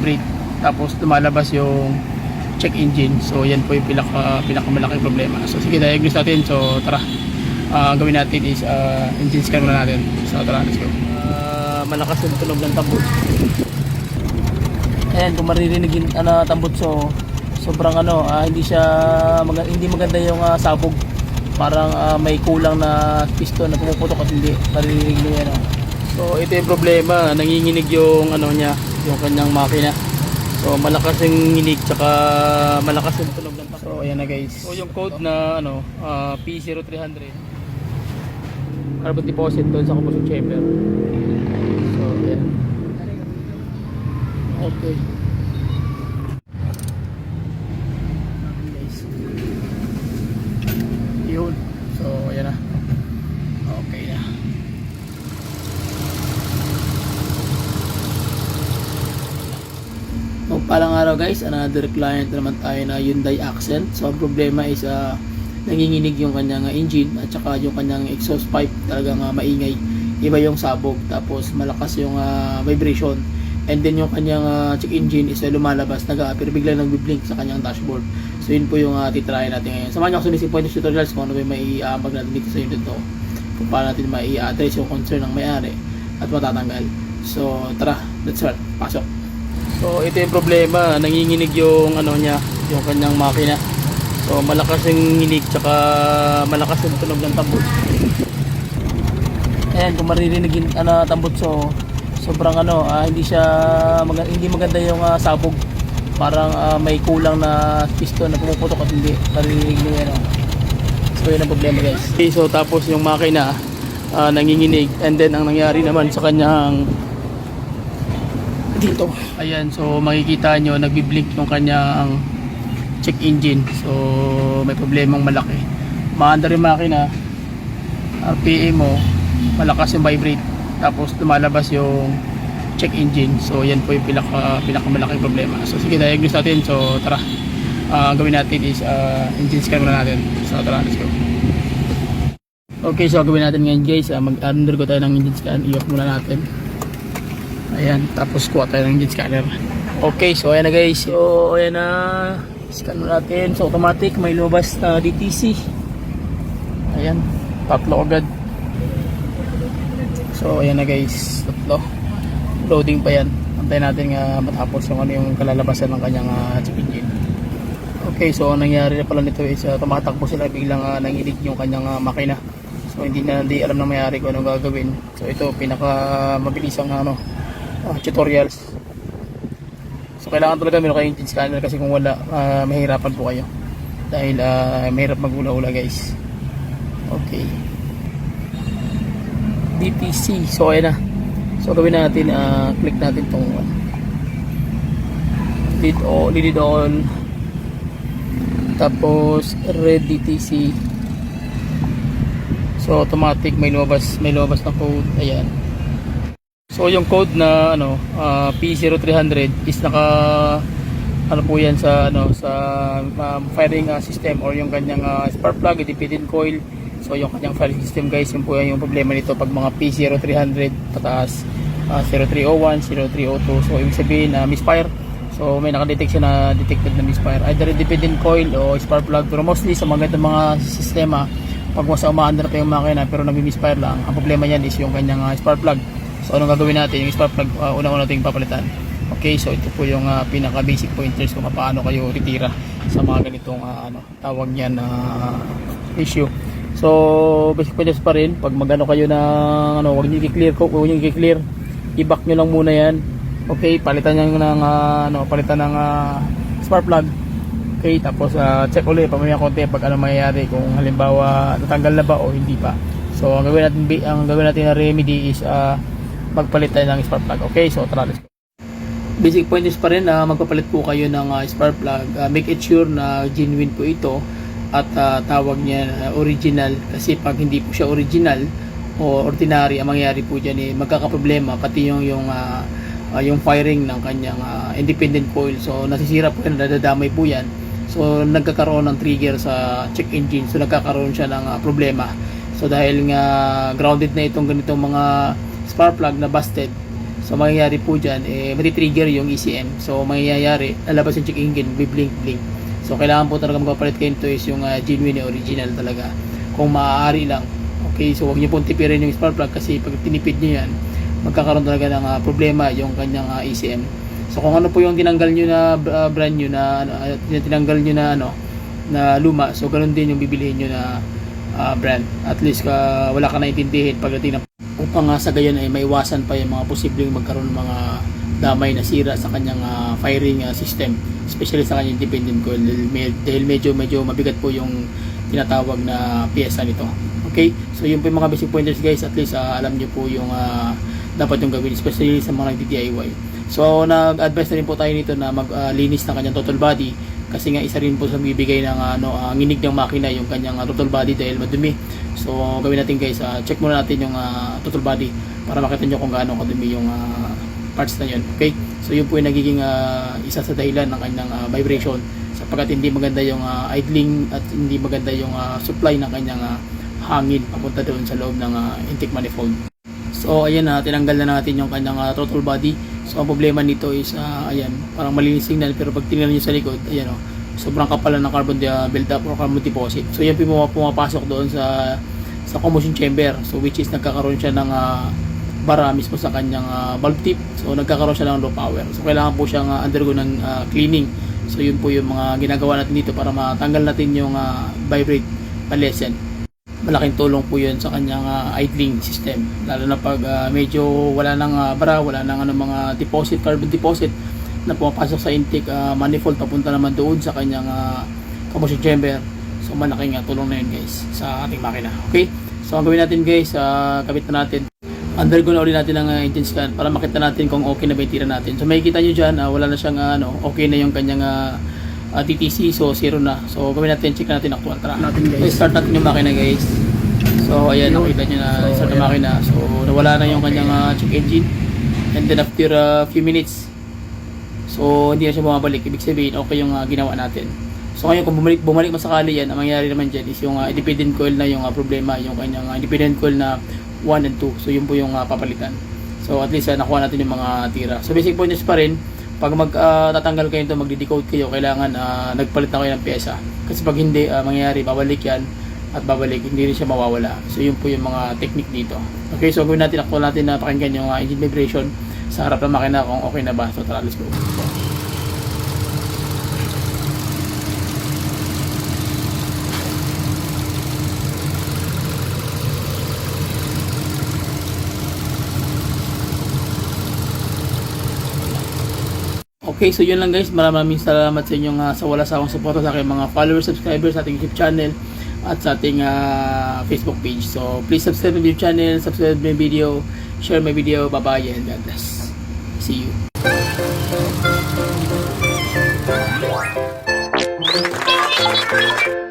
vibrate, tapos lumalabas yung check engine. So yan po yung pinakamalaking problema. So sige, diagnose natin. So tara, gawin natin is engine scan muna natin. So tara, let's go. Malakas yung tunog ng tambot. Ayan, kung maririnig yung tambot, so sobrang hindi maganda yung sabog. Parang may kulang na piston na pumuputok at hindi maririnig nyo yan. So ito yung problema, nanginginig yung yung kanyang makina. So malakas yung nginig tsaka malakas yung tunog ng tambot. So ayan na guys. So yung code na P0300 carbon deposit doon sa combustion chamber. So ayan. Okay. Yun. So ayan na. Okay na. So palang araw guys, another client naman tayo na Hyundai Accent. So ang problema is nanginginig yung kanyang engine at saka yung kanyang exhaust pipe, talagang maingay. Iba yung sabog, tapos malakas yung vibration. And then yung kanyang check engine is lumalabas, pero bigla nagbi-blink sa kanyang dashboard. So yun po yung titry natin ngayon. Samahan nyo ako sa Missing Point Tutorials kung ano ba may iambag natin dito sa unit to, kung paano natin mai-address yung concern ng may-ari at matatanggal. So tara, let's start. Pasok. So ito yung problema, nanginginig yung yung kanyang makina. So malakas yung nginig tsaka malakas yung tunog ng tambot. Ayan, kung maririnig yung tambot, so sobrang hindi maganda yung sabog. Parang may kulang na piston na pumuputok at hindi maririnig nyo yan. So yun ang problema guys. Okay, so tapos yung makina nanginginig, and then ang nangyari naman sa kanyang dito, ayan, so makikita nyo nagbi-blink yung kanyang check engine. So may problemang malaki, maandar yung makina, RPM mo malakas yung vibrate, tapos lumalabas yung check engine. So yan po yung pinakamalaking problema. So sige, diagnose natin. So tara, gawin natin is engine scan muna natin. So tara, let's go. Okay, so gawin natin ngayon guys, mag-undergo tayo ng engine scan. I-off muna natin. Ayan, tapos kuha tayo ng engine scanner. Okay, so ayan na guys. So ayan na, scan muna natin. So automatic, may lumabas na DTC. Ayan, tatlo agad. So ayan na guys, tatlo. Loading pa yan. Antayin natin matapos yung kalalabasan ng kanyang check engine. Okay, so ang nangyari na pala nito is tumatakbo sila, biglang nanginig yung kanyang makina. So hindi alam ng may-ari kung anong gagawin. So ito pinaka mabilisang tutorials. So kailangan talaga meron kayong engine scanner, kasi kung wala mahirapan po kayo. Dahil mahirap mag-ula-ula guys. Okay. DTC. So ayan na. So gawin natin, click natin itong lead all, tapos red DTC. So automatic may lumabas na code. Ayan. So yung code na P0300 is naka po yan sa firing system or yung kanyang spark plug, independent coil. So yung kanyang firing system guys, yun po yung problema nito pag mga P0300 pataas, 0301, 0302. So ibig sabihin misfire. So may nakadetect siya na detected na misfire, either independent coil o spark plug. Pero mostly sa mga sistema, pag umaandar pa yung makina pero nag-misfire lang, ang problema niyan is yung kanyang spark plug. So anong gagawin natin? Yung spark plug una-una natin papalitan. Okay, so ito po yung pinaka basic pointers kung paano kayo titira sa mga ganitong tawag niyan issue. So basic pointers pa rin, pag magano kayo ng huwag niyo i-clear, i-back nyo lang muna yan. Okay, palitan nyo ng spark plug. Okay, tapos check ulit pamaya konti pag mayayari, kung halimbawa natanggal na ba o hindi pa. So ang gawin natin na remedy is magpalit tayo ng spark plug. Okay, so tara, let's go. Basic pointers pa rin, magpapalit po kayo ng spark plug. Make it sure na genuine po ito at tawag niya original, kasi pag hindi po siya original o ordinary, ang mangyayari po dyan magkakaproblema pati yung firing ng kanyang independent coil. So nasisira po yan, nadadamay po yan. So nagkakaroon ng trigger sa check engine, so nagkakaroon siya ng problema. So dahil nga grounded na itong ganitong mga spark plug na busted, So mangyayari po dyan, matitrigger yung ECM. So mangyayari, lalabas yung check engine, biblink-blink. So kailangan po talaga magpapalit kayo nito is yung genuine, original talaga. Kung maaari lang. Okay, so huwag nyo pong tipirin yung spark plug kasi pag tinipid nyo yan, magkakaroon talaga ng problema yung kanyang ECM. So kung ano po yung tinanggal nyo na brand nyo na tinanggal nyo na na luma, so ganun din yung bibilihin nyo na brand. At least wala ka naintindihin pagdating na upang sa gayon ay maiwasan pa yung mga posibleng magkaroon ng mga damay na sira sa kanyang firing system, especially sa kanyang independent coil dahil medyo mabigat po yung tinatawag na piyesa nito. Okay, so yun po yung mga basic pointers guys, at least alam nyo po yung dapat yung gawin, especially sa mga nagdi-DIY. So nag-advise na rin po tayo nito na maglinis ng kanyang total body kasi nga isa rin po sa magbibigay ng nginig ng makina yung kanyang total body dahil madumi. So gawin natin guys, check muna natin yung total body para makita nyo kung gaano kadumi yung parts na yun. Okay, so yun po yung nagiging isa sa dahilan ng kanyang vibration sapagkat hindi maganda yung idling at hindi maganda yung supply ng kanyang hangin papunta doon sa loob ng intake manifold. So ayan, tinanggal na natin yung kanyang throttle body. So ang problema nito is ayan, parang malinis signal pero pag tingnan niyo sa likod, ayan sobrang kapal ng carbon build-up or carbon deposit. So yan pumapasok doon sa combustion chamber. So which is nagkakaroon siya ng bara mismo sa kanyang valve tip. So nagkakaroon siya ng low power. So kailangan po siyang undergo ng cleaning. So yun po yung mga ginagawa natin dito para matanggal natin yung vibrate palesen. Malaking tulong po yun sa kanyang idling system, lalo na pag medyo wala nang bara, wala nang mga deposit, carbon deposit na pumapasok sa intake manifold papunta naman doon sa kanyang combustion chamber. So malaking tulong na yun guys sa ating makina. Okay, so ang gawin natin guys, kabit na natin, undergo na ulit natin ang engine scan para makita natin kung okay na ba yung tira natin. So makikita nyo dyan, wala na siyang okay na yung kanyang TTC, so 0 na. So gawin natin, check natin actual. Tara natin guys, start natin yung makina guys. So ayan, nakita nyo na start yung makina. So nawala na yung kanyang check engine, and then after a few minutes, so hindi na siya bumabalik. Ibig sabihin okay yung ginawa natin. So ngayon kung bumalik masakali yan, ang mangyayari naman dyan is yung independent coil na yung problema, yung kanyang independent coil na 1 and 2. So yun po yung papalitan. So at least nakuha natin yung mga tira. So basic pointers pa rin, pag tatanggal kayo ito, magde-decode kayo, kailangan nagpalit na kayo ng pyesa. Kasi pag hindi, mangyayari, babalik yan at babalik, hindi rin siya mawawala. So yun po yung mga technique dito. Okay, so gawin natin, actual natin na pakinggan yung engine vibration sa harap ng makina kung okay na ba. So tara, let's go. Okay, so yun lang guys. Maraming salamat sa inyong sa wala sawang suporta sa aking mga followers, subscribers sa ating YouTube channel at sa ating Facebook page. So please subscribe my YouTube channel, subscribe my video, share my video. Bye-bye and God bless. See you.